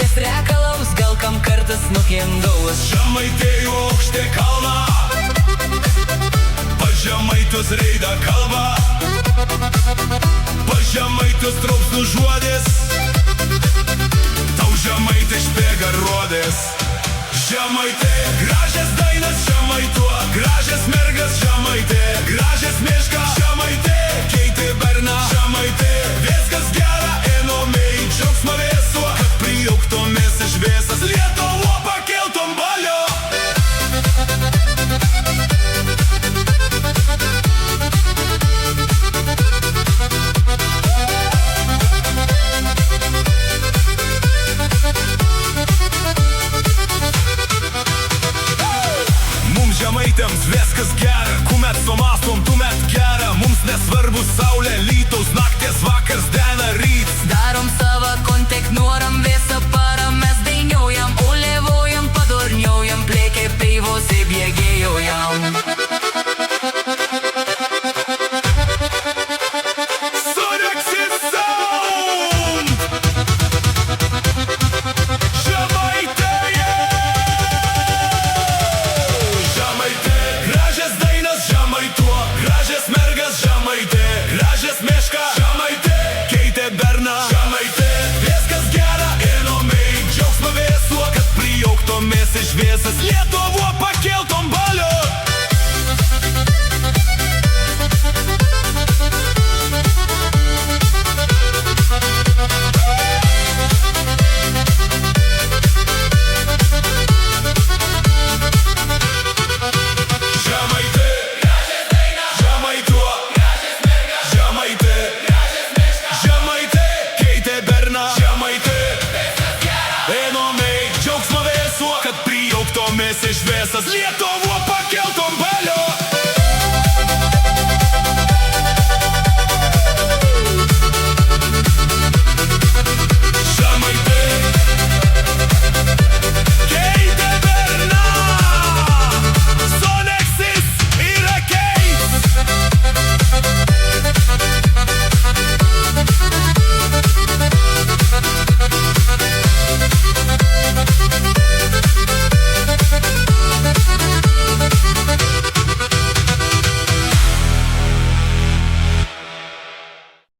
gyvybės rekalaus, gal kam kartas nukendavus. Žemaitijų aukštė kalna, pas žemaitus reida kalba, pas žemaitus traupsnų žodis, tau žemaitė špėga rodės. Žemaitė, gražias dainas žemaituo, gražias mergas žemaitė, gražias miška žemaitė, keitė berna žemaitė, viskas gera, enomei džiaugsmo vėsuo, kad prijauktomis iš visas Lietuvo pakeltom balio. Žemaitėms viskas gera, kuomet sumastom, tuomet gera. Mums nesvarbu saulė, lytaus, nakties, vakars, diena, ryts. Darom savo kontek, noram visą parą, mes dainiuojam, ulevojam, padurniuojam, plėkiai peivos įbėgėjojam. Gražias mergas žemaitė, gražias miška žemaitė, keitė berna žemaitė, viskas gera, enomei džiaugsmo vėsuo, kad prijauktomis iš visas Lietuvo pakeltom balio. Enomei džiaugsmo vėsuo, kad prijauktomis iš visas Lietuvo